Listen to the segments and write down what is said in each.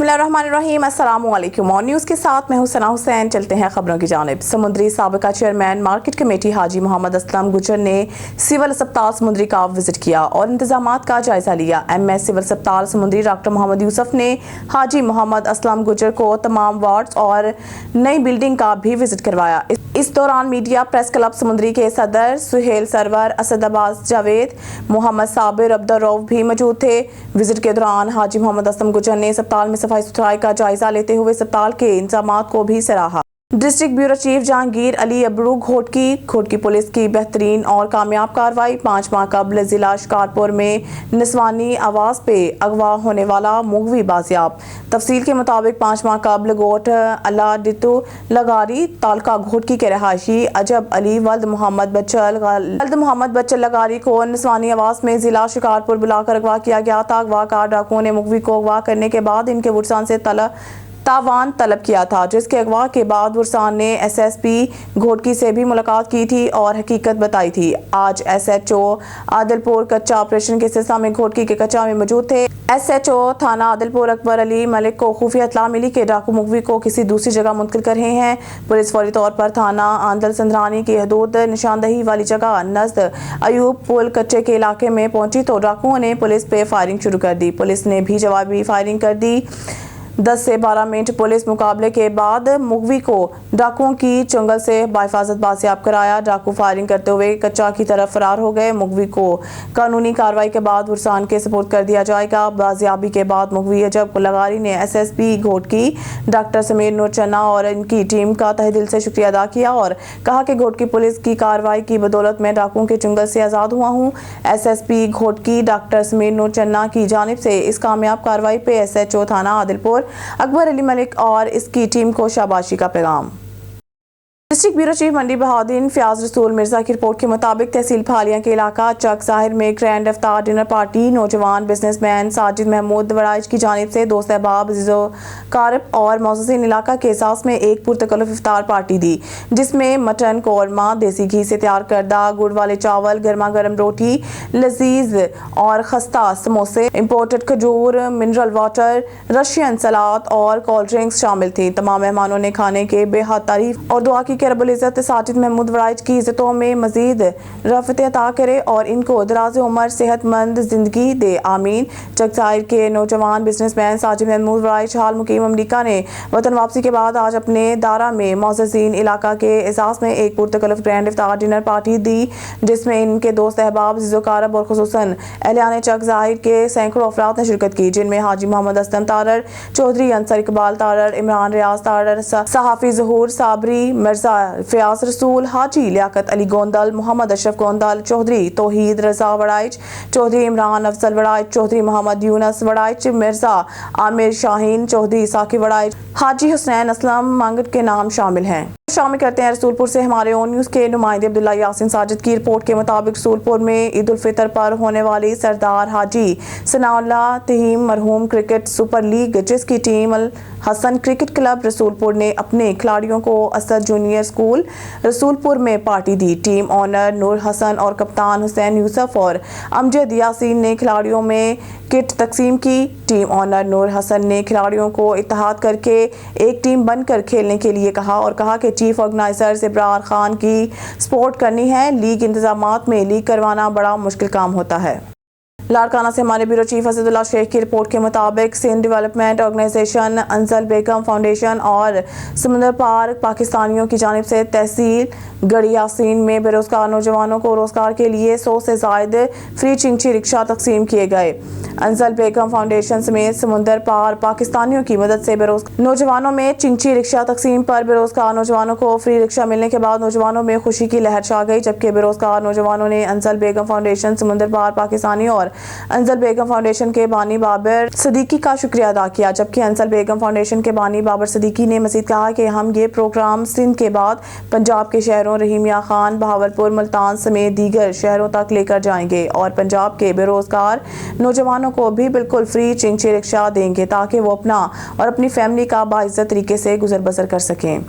बिस्मिल्लाहिर्रहमानिर्रहीम। अस्सलामुअलैकुम। और न्यूज़ के साथ मैं हूं सना हुसैन। चलते हैं खबरों की जानिब। समुद्री साबिका चेयरमैन मार्केट कमेटी हाजी मोहम्मद असलम गुजर ने सिविल अस्पताल समुद्री का विजिट किया और इंतजामात का जायजा लिया। MS सिविल अस्पताल समुद्री डॉक्टर मोहम्मद यूसुफ ने हाजी मोहम्मद असलम गुजर को तमाम वार्ड्स और नई बिल्डिंग का भी विजिट करवाया। इस दौरान मीडिया प्रेस क्लब समुद्री के सदर सुहेल सरवर, असद अब्बास जावेद, मोहम्मद साबिर अब्दुल रऊफ भी मौजूद थे। विजिट के दौरान हाजी मोहम्मद असलम गुजर ने अस्पताल में सफाई सुथराई का जायजा लेते हुए अस्पताल के इंतजामात को भी सराहा। District bureau chief Jahangir Ali Abru Ghotki police की बेहतरीन और कामयाब कार्रवाई। 5 माह कबल जिला शिकारपुर में निस्वानी आवास पे अगवा होने वाला मुगवी बाजियाब। तफसील के मुताबिक 5 माह कबल गोट अल्लाह डिटू लगारी तालका घोटकी के रहायशी अजब अली वल्द मोहम्मद बच्चल लगारी को निस्वानी आवास में जिला शिकारपुर बुलाकर अगवा किया गया था। अगवाकार डाकुओं ने मुगवी को अगवा करने के बाद इनके वुरसान से तावान तलब किया था, जिसके अगवा के बाद वुरसान ने SSP घोटकी से भी मुलाकात की थी और हकीकत बताई थी। आज SHO आदिलपुर कच्चा ऑपरेशन के सिलसिले में घोटकी के कच्चा में मौजूद थे। SHO थाना आदिलपुर अकबर अली मलिक को खुफिया इत्तला मिली कि डाकू मुगवी को किसी दूसरी जगह मुंतकिल कर रहे हैं। पुलिस फौरी तौर पर थाना आंदल संद्रानी की हदूद निशानदही वाली जगह नज़द अयूब पुल कच्चे के इलाके में पहुंची तो डाकुओं ने पुलिस पे फायरिंग शुरू कर दी। पुलिस ने भी जवाबी फायरिंग कर दी। 10 से 12 मिनट पुलिस मुकाबले के बाद मुगवी को डाकुओं की चंगल से बाहिफाजत बाजियाब कराया। डाकू फायरिंग करते हुए कच्चा की तरफ फरार हो गए। मुगवी को कानूनी कार्रवाई के बाद वुरसान के सपुर्द कर दिया जाएगा। बाजियाबी के बाद मुगवी अजब लगारी ने SSP घोटकी डॉक्टर समीर नूर चन्ना और इनकी टीम का तहे दिल से शुक्रिया अदा किया और कहा कि घोटकी पुलिस की कार्रवाई की बदौलत मैं डाकुओं के चंगल से आज़ाद हुआ हूँ। SSP घोटकी डॉक्टर समीर नूर चन्ना की जानिब से इस कामयाब कार्रवाई पे SHO थाना आदिलपुर अकबर अली मलिक और इसकी टीम को शाबाशी का पैगाम। डिस्ट्रिक्ट ब्यूरो चीफ मंडी बहादुर फयाज रसूल मिर्जा की रिपोर्ट के मुताबिक तहसील फालिया के इलाका चक साहिर में ग्रैंड इफ्तार डिनर पार्टी नौजवान बिजनेसमैन साजिद महमूद वड़ाइच की जानिब से दोस्त अहबाब कारब और मोअज़्ज़िज़ीन इलाका के एहसास में एक पुरतकल्लुफ़ इफ्तार पार्टी दी, जिसमें मटन कौरमा, देसी घी से तैयार करदा गुड़ वाले चावल, गर्मा गर्म रोटी, लजीज और खस्ता समोसे, इम्पोर्टेड खजूर, मिनरल वाटर, रशियन सलाद और कोल्ड ड्रिंक्स शामिल थी। तमाम मेहमानों ने खाने के बेहद तारीफ और दुआ की कि रब्बुल इज़्ज़त साजिद महमूद वड़ाइच की इज़्ज़तों में मज़ीद रफ़त अता करे और इनको दराज उम्र सेहतमंद ज़िंदगी दे, आमीन। चकसाइर के नौजवान बिजनेसमैन साजिद महमूद वड़ाइच हाल मुकीम अमरीका ने वतन वापसी के बाद आज अपने दारा में मोअज़्ज़िज़ीन इलाका के एहसास में एक पुरतकल्लुफ़ ग्रैंड इफ्तार डिनर पार्टी दी, जिसमें इनके दोस्त अहबाब ज़िज़ोकारब और खुसूसन अहलियान चक ज़ाहिर के सैकड़ों अफराद ने शिरकत की, जिनमें हाजी मोहम्मद असलम तारर, चौधरी अंसर इकबाल तारर, इमरान रियाज तारर, सहाफ़ी ज़हूर साबरी, मिर्जा फयाज रसूल, हाजी लियाकत अली गोंदल, मोहम्मद अशरफ गोंदल, चौधरी तौहीद रजा वड़ाइच, चौधरी इमरान अफजल वड़ाइच, चौधरी मोहम्मद यूनस वड़ाइच, मिर्जा आमिर शाहीन, चौधरी साकी वड़ाइच, हाजी हुसैन असलम मांगट के नाम शामिल हैं। शामिल करते हैं रसूलपुर से हमारे ओन न्यूज़ के नुमाइंदे अब्दुल्ला यासिन साजिद की रिपोर्ट के मुताबिक रसूलपुर में ईद उल फितर पर होने वाली सरदार हाजी सनाउल्लाह तहीम मरहूम क्रिकेट सुपर लीग, जिसकी टीम अल हसन क्रिकेट क्लब रसूलपुर ने अपने खिलाड़ियों को असद जूनियर स्कूल रसूलपुर में पार्टी दी। टीम ऑनर नूर हसन और कप्तान हुसैन यूसुफ और अमजद यासीन ने खिलाड़ियों में किट तकसीम की। टीम ऑनर नूर हसन ने खिलाड़ियों को इत्तेहाद करके एक टीम बनकर खेलने के लिए कहा और कहा कि चीफ ऑर्गेनाइजर इब्रार खान की सपोर्ट करनी है। लीग इंतजामात में लीग करवाना बड़ा मुश्किल काम होता है। लाड़काना से हमारे ब्यूरो चीफ असदुल्ला शेख की रिपोर्ट के मुताबिक सिंध डेवलपमेंट ऑर्गेनाइजेशन, अंजल बेगम फाउंडेशन और समंदर पार पाकिस्तानियों की जानिब से तहसील गढ़ी यासीन में बेरोजगार नौजवानों को रोजगार के लिए 100 से ज़ायद फ्री चिंची रिक्शा तकसीम किए गए। अंजल बेगम फाउंडेशन समेत समंदर पार पाकिस्तानियों की मदद से बेरोजगार नौजवानों में चिंची रिक्शा तकसीम पर बेरोजगार नौजवानों को फ्री रिक्शा मिलने के बाद नौजवानों में खुशी की लहर छा गई, जबकि बेरोजगार नौजवानों ने अंजल बेगम फाउंडेशन, समंदर पार पाकिस्तानी और अंजल बेगम फाउंडेशन के बानी बाबर सदीकी का शुक्रिया अदा किया। जबकि अंजल बेगम फाउंडेशन के बानी बाबर सदीकी ने मजीद कहा कि हम ये प्रोग्राम सिंध के बाद पंजाब के शहरों रहीमिया खान, बहावलपुर, मुल्तान समेत दीगर शहरों तक लेकर जाएंगे और पंजाब के बेरोजगार नौजवानों को भी बिल्कुल फ्री चिंची रिक्शा देंगे ताकि वो अपना और अपनी फैमिली का बाइज्जत तरीके से गुजर बसर कर सकें।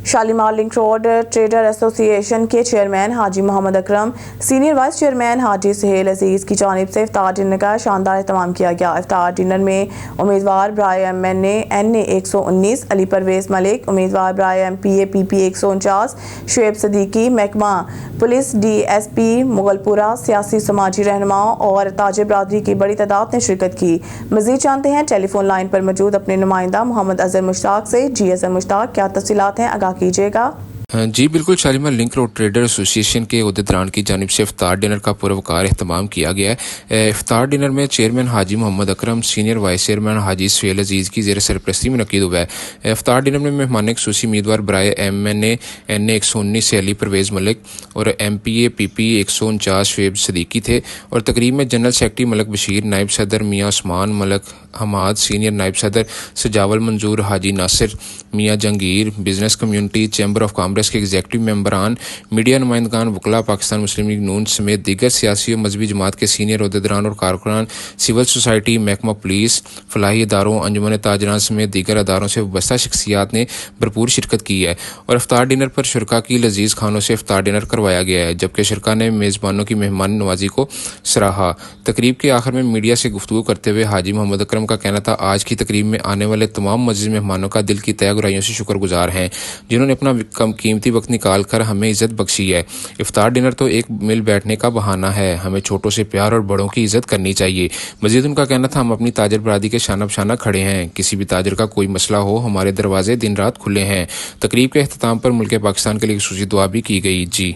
Shalimar link road trader association के चेयरमैन हाजी Mohammad Akram, senior vice chairman हाजी सुहेल अजीज़ की जानिब से इफ्तार डिनर का शानदार एहतमाम किया गया। इफ्तार डिनर में उम्मीदवार बराए MNA NA 119 अली परवेज़ मलिक, उम्मीदवार बराए MPA PP 149 शुएब सदीकी, महकमा पुलिस DSP मुगलपुरा, सियासी समाजी रहनुमाओं और ताजिर बरादरी की बड़ी तादाद ने शिरकत की। मज़ीद जानते हैं टेलीफोन लाइन पर मौजूद अपने नुमाइंदा मोहम्मद अजहर मुश्ताक से। जी अजहर मुश्ताक, क्या तफसीलात हैं, आगाह कीजिएगा। जी बिल्कुल, Shalimar link road trader association के अहदेदारान की जानिब से इफ्तार डिनर का पुरवकार अहतमाम किया गया है। इफ्तार डिनर में चेयरमैन हाजी Mohammad Akram, senior vice chairman हाजी सुहेल अजीज़ की ज़ेर सरपरस्ती में मुनक़्क़िद हुआ है। इफ्तार डिनर में मेहमान खुसूसी उम्मीदवार बराए MNA NA 119 से अली परवेज़ मलिक और MPA PP 149 शुएब सदीकी थे और तकरीब में जनरल सेक्रेटरी मलक बशीर, नायब सदर मियाँ उस्मान मलक हमाद, सीनियर नायब सदर सजावल मंजूर हाजी नासिर मियाँ Jangir, business community, chamber of commerce के एग्जीक्यूटिव मेंबरान, मीडिया नुमाइंदगान, वकला, पाकिस्तान मुस्लिम लीग नून समेत दीगर सियासी और मजहबी जमात के सीनियर अहदेदारान और कारकुनान, सिविल सोसाइटी, महकमा पुलिस, फलाही इदारों, अंजुमन ताजरान समेत दीगर अदारों से वाबस्ता शख्सियात ने भरपूर शिरकत की है और इफ्तार डिनर पर शुरका की लजीज खानों से इफ्तार डिनर करवाया गया है, जबकि शुरका ने मेज़बानों की मेहमान नवाजी को सराहा। तकरीब के आखिर में मीडिया से गुफ्तगू करते हुए हाजी मोहम्मद अकरम का कहना था, आज की तकरीब में आने वाले तमाम मज़ीद मेहमानों का दिल की तय गुराइयों से शुक्रगुजार हैं, जिन्होंने अपना कम कीमती वक्त निकाल कर हमें इज़्ज़त बख्शी है। इफ्तार डिनर तो एक मिल बैठने का बहाना है, हमें छोटों से प्यार और बड़ों की इज़्ज़त करनी चाहिए। मज़ीद उनका कहना था, हम अपनी ताजर बरादरी के शाना बशाना खड़े हैं, किसी भी ताजर का कोई मसला हो, हमारे दरवाजे दिन रात खुले हैं। तकरीब के अख्ताम पर मुल्क पाकिस्तान के लिए खुसूसी दुआ भी की गई। जी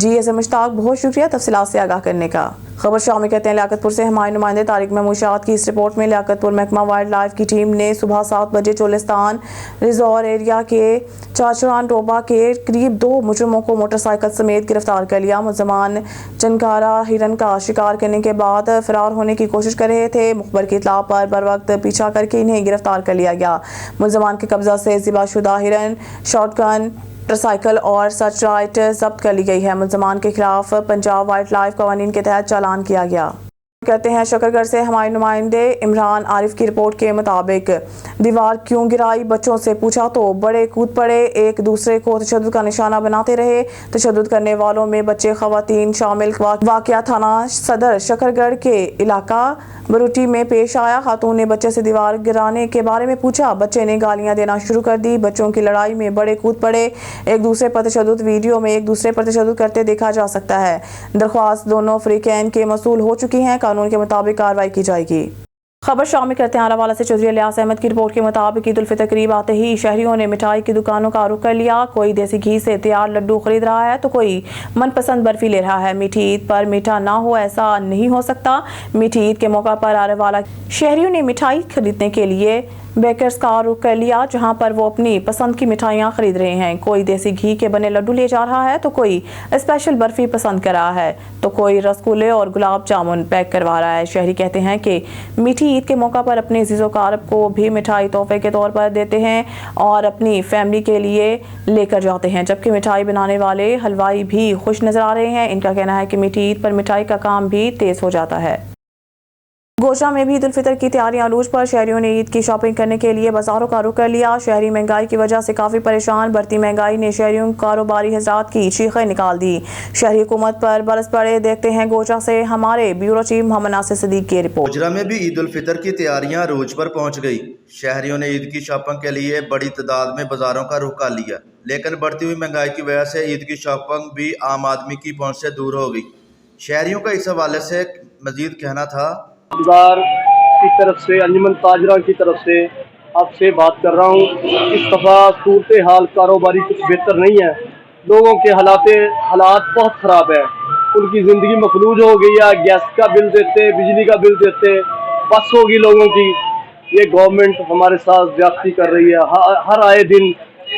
अजहर मुश्ताक, बहुत शुक्रिया तफसीलात से आगाह करने का। खबर शामी कहते हैं लियाकतपुर से हमारे नुमाइंदे तारिक महमूद शाद की इस रिपोर्ट में लियाकतपुर महकमा वाइल्ड लाइफ की टीम ने सुबह 7 बजे चोलिस्तान रिजॉर्ट एरिया के चाचरान टोबा के करीब 2 मुजरिमों को मोटरसाइकिल समेत गिरफ्तार कर लिया। मुलजमान चनकारा हिरन का शिकार करने के बाद फरार होने की कोशिश कर रहे थे। मुखबर की इत्तला पर बर वक्त पीछा करके इन्हें गिरफ्तार कर लिया गया। मुलजमान के कब्जा से ज़िबाशुदा हिरन, शॉटगन, मोटरसाइकिल और सर्च लाइट जब्त कर ली गई है। मुलजमान के खिलाफ पंजाब वाइल्ड लाइफ कवानीन के तहत चालान किया गया। कहते हैं शकरगढ़ से हमारे नुमाइंदे इमरान आरिफ की रिपोर्ट के मुताबिक दीवार क्यों गिराई, बच्चों से पूछा तो बड़े कूद पड़े, एक दूसरे को तशद्दुद का निशाना बनाते रहे। तशद्दुद करने वालों में बच्चे खवातीन शामिल। वाकया थाना सदर शकरगढ़ के इलाका बरूटी में पेश आया। खातून ने बच्चे से दीवार गिराने के बारे में पूछा, बच्चे ने गालियां देना शुरू कर दी। बच्चों की लड़ाई में बड़े कूद पड़े, एक दूसरे पर तशद्दुद। वीडियो में एक दूसरे पर तशद्दुद करते देखा जा सकता है। दरख्वास्त दोनों फरीकैन के मसूल हो चुकी है, कानून के मुताबिक कार्रवाई की जाएगी। खबर शामिल करते हैं आरावाला से। चौधरी इलियास अहमद की रिपोर्ट के मुताबिक ईद उल फितर करीब आते ही शहरियों ने मिठाई की दुकानों का रुख कर लिया। कोई देसी घी से तैयार लड्डू खरीद रहा है तो कोई मनपसंद बर्फी ले रहा है। मीठी ईद पर मीठा ना हो, ऐसा नहीं हो सकता। मीठी ईद के मौका पर आरावाला शहरियों ने मिठाई खरीदने के लिए बेकर्स का रुख कर लिया, जहां पर वो अपनी पसंद की मिठाइयां खरीद रहे हैं। कोई देसी घी के बने लड्डू ले जा रहा है तो कोई स्पेशल बर्फी पसंद कर रहा है तो कोई रसगुल्ले और गुलाब जामुन पैक करवा रहा है। शहरी कहते हैं कि मीठी ईद के मौका पर अपने अजीज़ो कारब को भी मिठाई तोहफे के तौर पर देते हैं और अपनी फैमिली के लिए लेकर जाते हैं, जबकि मिठाई बनाने वाले हलवाई भी खुश नजर आ रहे हैं। इनका कहना है कि मीठी ईद पर मिठाई का काम भी तेज हो जाता है। गोशा में भी ईद उल फितर की तैयारियां अरूज पर। शहरियों ने ईद की शॉपिंग करने के लिए बाजारों का रुख कर लिया। शहरी महंगाई की वजह से काफ़ी परेशान। बढ़ती महंगाई ने शहरियों कारोबारी हजरात की चीखें निकाल दी। शहरी हुकूमत पर बरस पड़े। देखते हैं गोशा से हमारे ब्यूरो चीफ मोहम्मद नासिर सदीक की रिपोर्ट। गोजरा में भी ईद उल फितर की तैयारियां अरूज पर पहुंच गई। शहरियों ने ईद की शॉपिंग के लिए बड़ी तादाद में बाजारों का रुख कर लिया, लेकिन बढ़ती हुई महंगाई की वजह से ईद की शॉपिंग भी आम आदमी की पहुंच से दूर हो गई। शहरियों का इस हवाले से मजीद कहना था, बाजार की तरफ से, अंजुमन ताजरा की तरफ से आपसे बात कर रहा हूँ। इस दफ़ा सूरत हाल कारोबारी कुछ बेहतर नहीं है। लोगों के हालात बहुत ख़राब है। उनकी ज़िंदगी मफलूज हो गई है। गैस का बिल देते, बिजली का बिल देते, बस होगी लोगों की। ये गवर्नमेंट हमारे साथ ज्यादती कर रही है। हर आए दिन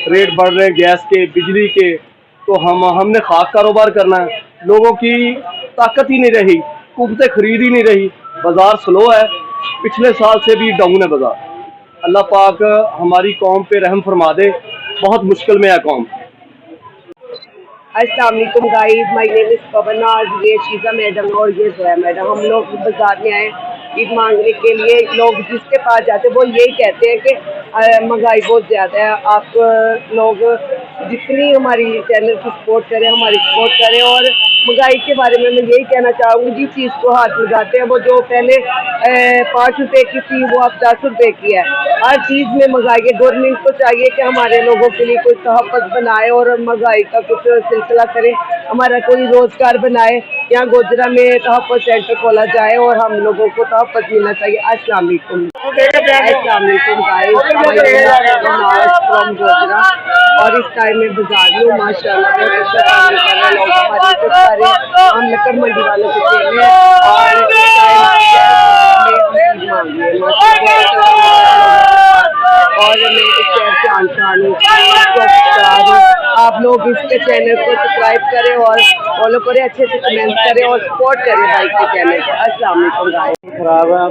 रेट बढ़ रहे हैं गैस के, बिजली के। तो हमने खाक कारोबार करना है। लोगों की ताकत ही नहीं रही, कुव्वतें खरीद ही नहीं रही। बाजार स्लो है, पिछले साल से भी डाउन है बाजार। अल्लाह पाक हमारी कौम पे रहम फरमा दे, बहुत मुश्किल में है कौम। अस्सलाम वालेकुम गाइस, माय नेम इज पवन और ये शीजा मैडम और ये जोया मैडम। हम लोग बाजार में आए ईद मांगने के लिए। लोग जिसके पास जाते वो यही कहते हैं कि महंगाई बहुत ज़्यादा है। आप लोग जितनी हमारी चैनल की सपोर्ट करें, हमारी सपोर्ट करें। और महंगाई के बारे में मैं यही कहना चाहूँगी, जिस चीज़ को हाथ लगाते हैं वो जो पहले 5 रुपए की थी वो अब 10 रुपए की है। हर चीज़ में महंगाई है। गवर्नमेंट को चाहिए कि हमारे लोगों के लिए कोई तहफ़्फ़ुज़ बनाए और महंगाई का कुछ सिलसिला करे, हमारा कोई रोज़गार बनाए। यहाँ गोजरा में तहफ़्फ़ुज़ सेंटर खोला जाए और हम लोगों को तहफ़्फ़ुज़ मिलना चाहिए। अस्सलाम वालेकुम। अस्सलाम वालेकुम गाइस, फ्रॉम गोजरा। और इस टाइम में बाजार में माशाल्लाह बहुत अच्छा काम कर रहे हैं लोग, हमारे कुछ सारे हम लकड़ मंडी वालों के खेल हैं और इस टाइम में मांगी है और मैं इस शहर से आंसान हूँ। आप लोग इसके चैनल को सब्सक्राइब करें और फॉलो करें, अच्छे से कमेंट करें और सपोर्ट करें भाई के चैनल को। अस्सलाम वालेकुम गाइस। खराब है,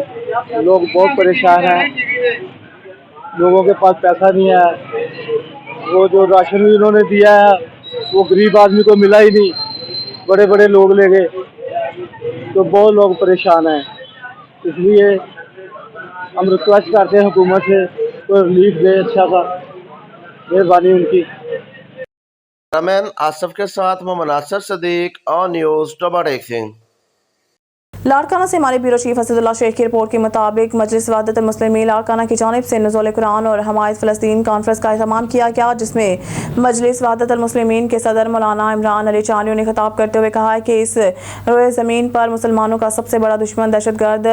लोग बहुत परेशान हैं, लोगों के पास पैसा नहीं है। वो जो राशन भी उन्होंने दिया है वो गरीब आदमी को मिला ही नहीं, बड़े बड़े लोग ले गए, तो बहुत लोग परेशान हैं। इसलिए हम रिक्वेस्ट करते हैं हुकूमत से कोई रिलीफ दे अच्छा सा, मेहरबानी उनकी। कैमरामैन आसिफ के साथ मोहम्मद नासिर सदीक ऑन न्यूज़ टोबाटेक सिंह। लाड़काना से हमारे ब्यूरो चीफ असदुल्ला शेख की रिपोर्ट के मुताबिक मजलिस वहदत मुस्लिमीन लाड़काना की जानिब से नुज़ूल कुरान और हमायत फ़लस्तीन कॉन्फ्रेंस का एहतमाम किया गया, जिसमें मजलिस वहदत मुस्लिमीन के सदर मौलाना इमरान अली चानियों ने खिताब करते हुए कहा है कि इस रोए ज़मीन पर मुसलमानों का सबसे बड़ा दुश्मन दहशतगर्द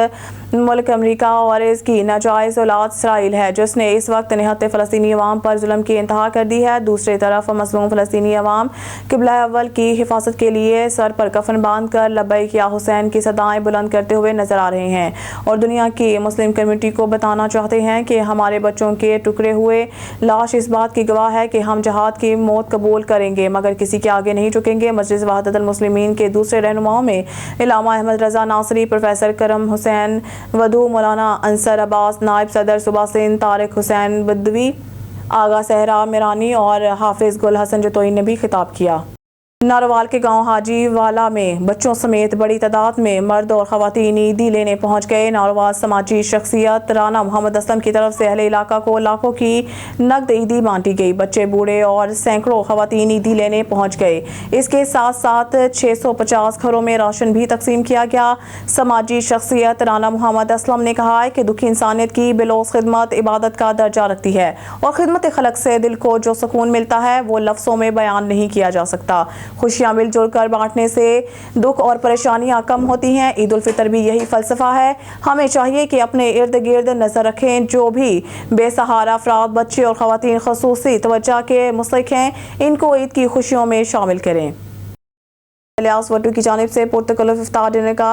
मुल्क अमरीका और इसकी नाजायज़ औलाद इसराइल है, जिसने इस वक्त निहत्ते फ़लस्तीनी अवाम पर जुल्म की इंतहा कर दी है। दूसरी तरफ मज़लूम फ़लस्तीनी अवाम क़िबला अव्वल की हिफाजत के लिए सर पर कफन बांध कर लब्बैक या हुसैन की सदाएं बुलंद करते हुए नजर आ रहे हैं और दुनिया की मुस्लिम कम्युनिटी को बताना चाहते हैं कि हमारे बच्चों के टुकड़े हुए लाश इस बात की गवाह है कि हम जहाद की मौत कबूल करेंगे मगर किसी के आगे नहीं झुकेंगे। मजलिस वहदत मुस्लिमीन के दूसरे रहनुमाओं में इलामा अहमद रजा नासरी, प्रोफेसर करम हुसैन वधू, मौलाना अंसर अब्बास, नायब सदर सुबा सिंह, तारिक हुसैन बदवी, आगा सहरा मिरानी और हाफिज गुल हसन जतोई ने भी खिताब किया। नारोवाल के गांव हाजी वाला में बच्चों समेत बड़ी तादाद में मर्द और खवातीन ईदी लेने पहुंच गए। नारोवाल समाजी शख्सियत राना मोहम्मद असलम की तरफ से अहले इलाका को लाखों की नकद ईदी बांटी गई। बच्चे, बूढ़े और सैकड़ों खवातीन ईदी लेने पहुंच गए। इसके साथ साथ 650 घरों में राशन भी तकसीम किया गया। समाजी शख्सियत राना मोहम्मद असलम ने कहा है कि दुखी इंसानियत की बिलोस खिदमत इबादत का दर्जा रखती है और खिदमत खलक से दिल को जो सुकून मिलता है वो लफ्ज़ों में बयान नहीं किया जा सकता। खुशियां मिलजुल कर बांटने से दुख और परेशानियां कम होती हैं। ईद उल फितर भी यही फलसफा है। हमें चाहिए कि अपने इर्द गिर्द नजर रखें, जो भी बेसहारा अफराद, बच्चे और खवातीन खसूसी तवज्जो के मुस्तहिक हैं, इनको ईद की खुशियों में शामिल करें। इलियास वट्टू की जानिब से पुरतकल्लुफ़ इफ्तार डिनर का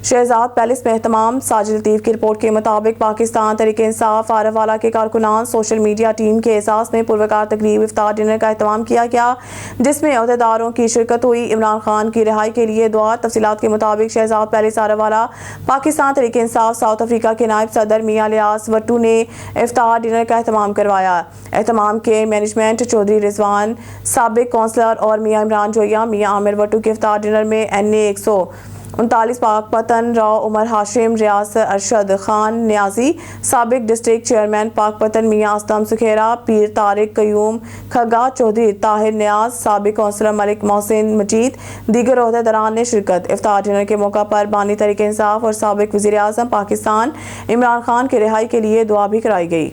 शहजाद पैलेस में एहतमाम। साजिद लतीफ़ की रिपोर्ट के मुताबिक पाकिस्तान तहरीक इंसाफ आरवाला के कारकुनान, सोशल मीडिया टीम के एहसास में पुरवकार तकरीब इफ्तार डिनर का एहतमाम किया गया, जिसमें अहदेदारों की शिरकत हुई। इमरान खान की रिहाई के लिए दुआ। तफसीलात के मुताबिक Shahzad palace Vala Pakistan Tehreek Insaf south Africa के नायब सदर मियां इलियास वट्टू ने इफ्तार डिनर का एहतमाम करवाया। एहतमाम के मैनेजमेंट चौधरी रिजवान, साबिक कौंसलर और मियां इमरान जोया, मियां आमिर वट्टू के इफ्तार डिनर में NA 139 पाक पतन, राव उमर हाशिम, रियाज अरशद खान न्याजी, साबिक डिस्ट्रिक्ट चेयरमैन पाक पतन मियां असलम सुखेरा, पीर तारिक कयूम खगा, चौधरी ताहिर न्याज, साबिक कौंसलर मलिक मोहसिन मजीद, दीगर ओहदेदारान ने शिरकत। इफ्तार डिनर के मौका पर बानी तहरीक इंसाफ और साबिक वज़ीर आज़म पाकिस्तान इमरान खान की रिहाई के लिए दुआ भी कराई गई।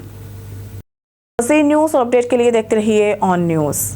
मज़ीद न्यूज़ और अपडेट के लिए देखते रहिए ऑन न्यूज़।